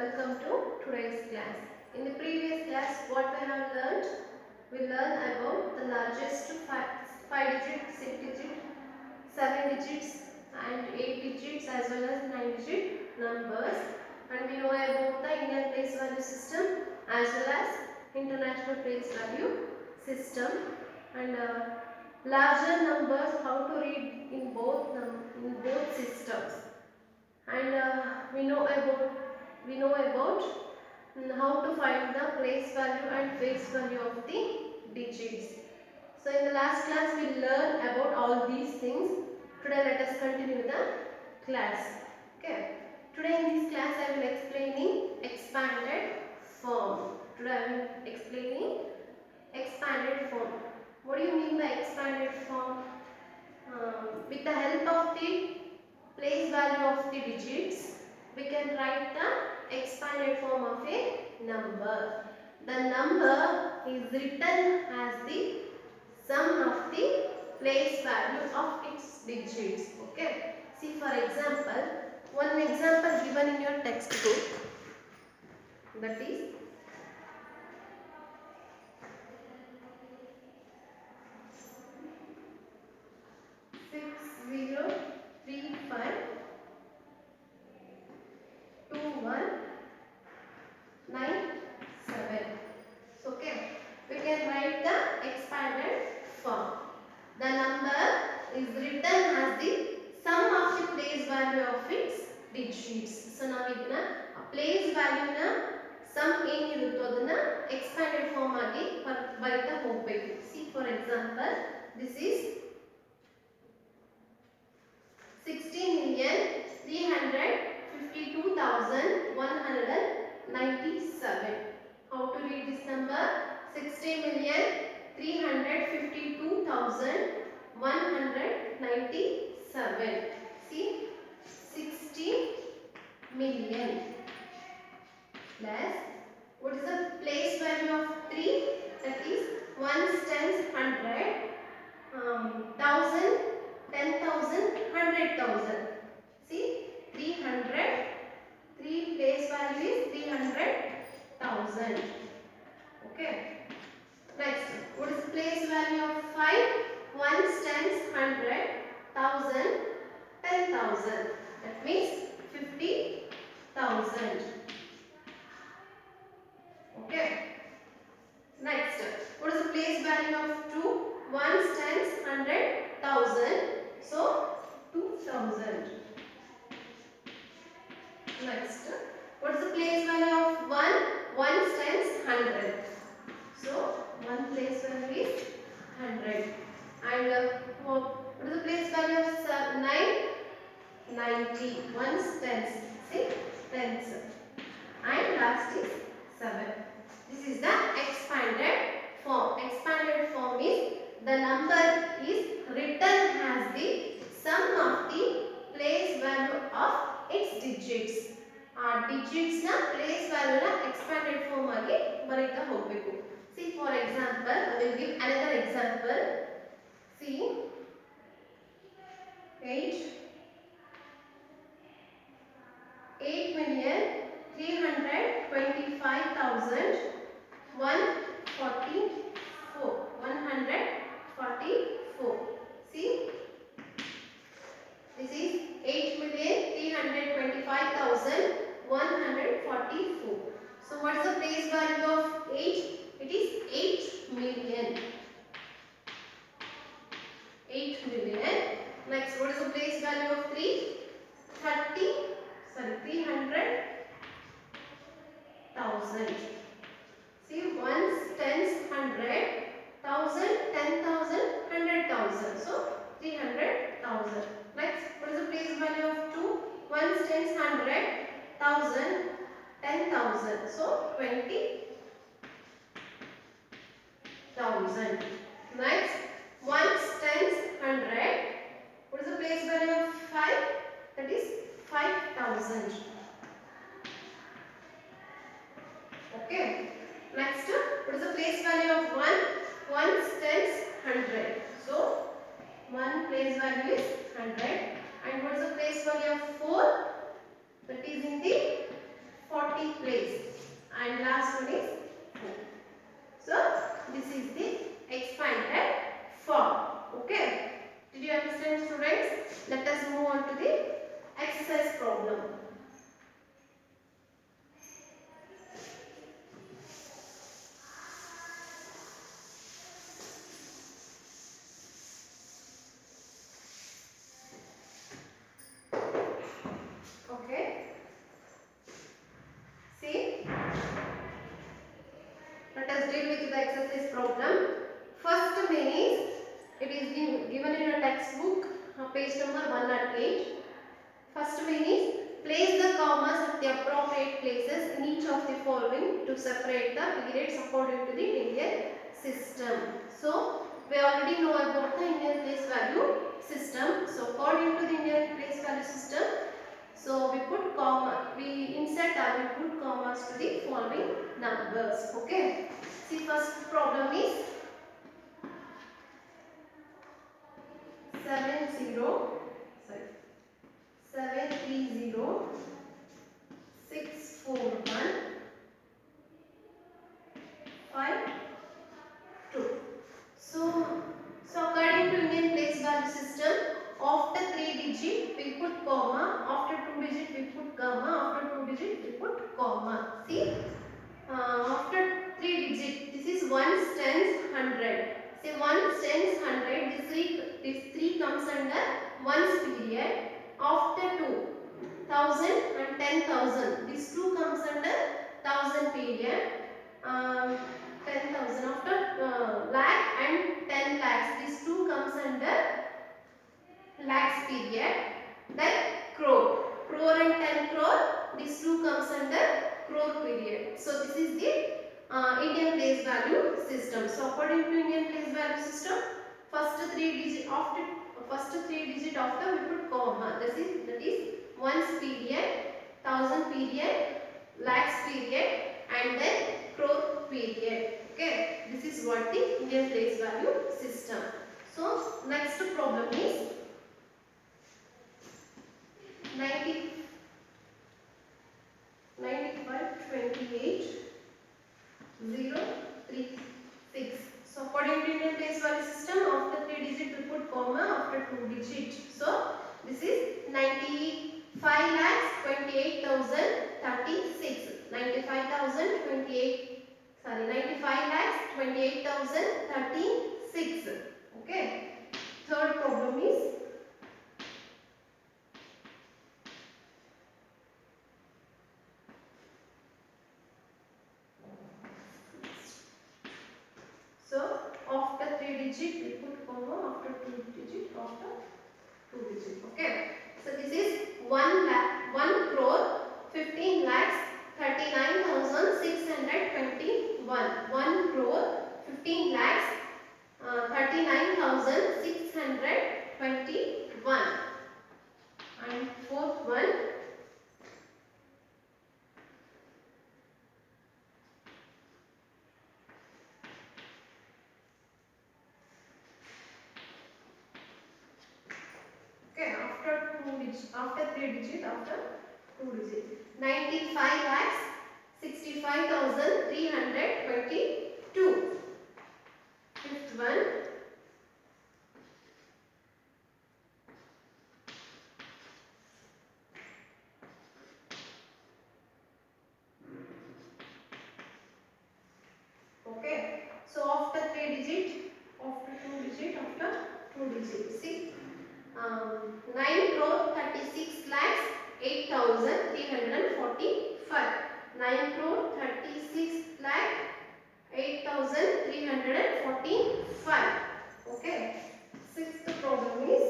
welcome to today's class. In the previous class, what we have learned? We learned about the largest 5 digit, 6 digit, 7 digits and 8 digits as well as 9 digit numbers, and we know about the Indian place value system as well as international place value system, and larger numbers how to read in both systems, and we know about how to find the place value and face value of the digits. So in the last class we learned about all these things. Today let us continue the class. Okay. Today in this class I will explaining expanded form. Today I will explaining expanded form. What do you mean by expanded form? With the help of the place value of the digits, we can write the expanded form of a number. The number is written as the sum of the place value of its digits. Okay. See, for example, one example given in your textbook, that is 6035 2197. So, okay, we can write the expanded form. The number is written as the sum of the place value of its digits. So now ಇದನ್ನ place value ನ sum ಏನಿರುತ್ತೋ ಅದನ್ನ expanded form ಆಗಿ ಬರಿತಾ ಹೋಗಬೇಕು. See, for example, this is 16,352,197. How to read this number? 60,352,197. See, 60 million plus, what is the place value of 3? That is 1 tens 100, 1000, 10,000, 100,000. See, 300, 3 place value is 300,000. Okay. Next, what is the place value of 5? 1 tens 100, 1000, 10,000. That means 50,000. Okay. Next, what is the place value of 2? 1 tens 100,000. So 2,000. Next, what is the place value of 1? 1 tens 100. So 1 place value is 100. And what is the place value of 9? 90. 1 tens. See, tens. And last is 7. This is the expanded form. Expanded form is the number is written as the sum of the place value of its digits. Digits na place value na expanded form agi barita hogbeku. See, for example, I will give another example. See, 8,325,144. See, this is 8,325,144. So what is the place value of 8? It is 8 million. 8 million. Next, what is the place value of 3? 300,000. See, 1 tens 100, 1000, 10,000, 100,000. So 300,000. Next, what is the place value of 2? 1 tens 100, 1000, 10,000. So 20,000. Next, 1 tens 100. What is the place value of 5? That is 5,000. Okay. Next, what is the place value of 1? 1 tens 100. So 1 place value is 100. And what is the place value of 4? That is in the 40 one is 4. So this is the expanded form. Okay. Did you understand, students? Let us move on to the exercise problem. Okay. See, let us deal with the exercise problem. First main is, it is given in your textbook, page number 108. First main is, place the commas at the appropriate places in each of the following to separate the periods according to the Indian system. So we already know about the Indian place value system. So according to the Indian place value system, so we put comma, we insert or we put commas to the following numbers. Okay. See, first problem is 730 641 5 2. So according to Indian place value system, after 3 digit we put comma, after 2 digit we put comma, after 2 digit we put comma. See, after 3 digit, this is ones, tens, 100. Say ones, tens, 100. This three comes under ones period. After 2,000 and 10,000. These two comes under 1,000 period. 10,000 after lakh and 10 lakhs. These two comes under lakhs period. Then crore and 10 crore. These two comes under crore period. So this is the Indian place value system. So according to Indian place value system, first 3 digit after we put comma. That is ones period, 1,000 period, lakhs period, and then crore period. Okay, this is what the Indian place value system. So next problem is 9528 036. So according to Indian place value system, after 3 digit we put comma, after 2 digit. So this is 95,28,036. 95,28,036. Okay. Third problem is after 3 digit we put comma, after 2 digit, after 2 digit. Okay. So this is 1 crore 15 lakhs 39,621. 1 crore 15 lakhs 39,621. And fourth one, after 3 digit, after 2 digit, 95 lakhs 65,322. Fifth one, okay. So after 3 digit, after 2 digit, after 2 digit. See, 9 crore 36 lakhs 8,345. 9 crore 36 lakh 8,345. Okay. Sixth problem is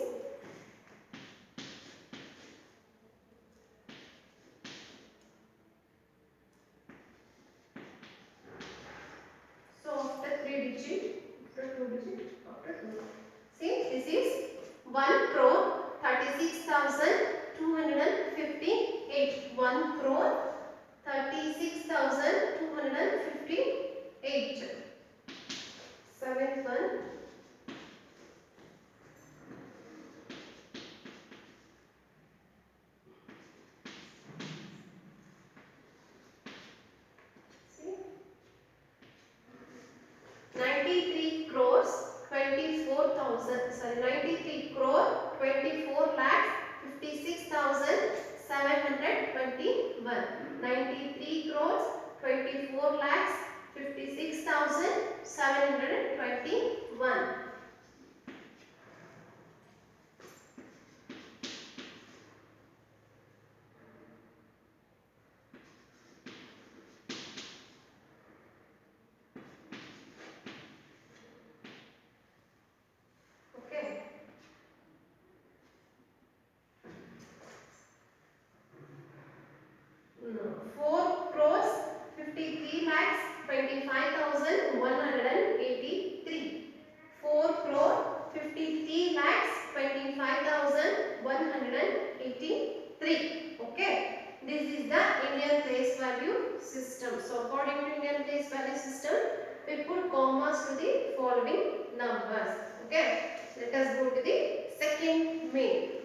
after 3 digit, after 2 digit, after 2. See, this is 1 crore 36,258. 1 crore 36,258. Seventh one, see, 93 crore 24 lakhs 56,721. 93 crores 24 lakhs 56,721. Okay. 4 crores 53 lakhs 25,183. 4 crore 53 lakhs 25,183. Okay. This is the Indian place value system. So according to Indian place value system, we put commas to the following numbers. Okay. Let us go to the second main.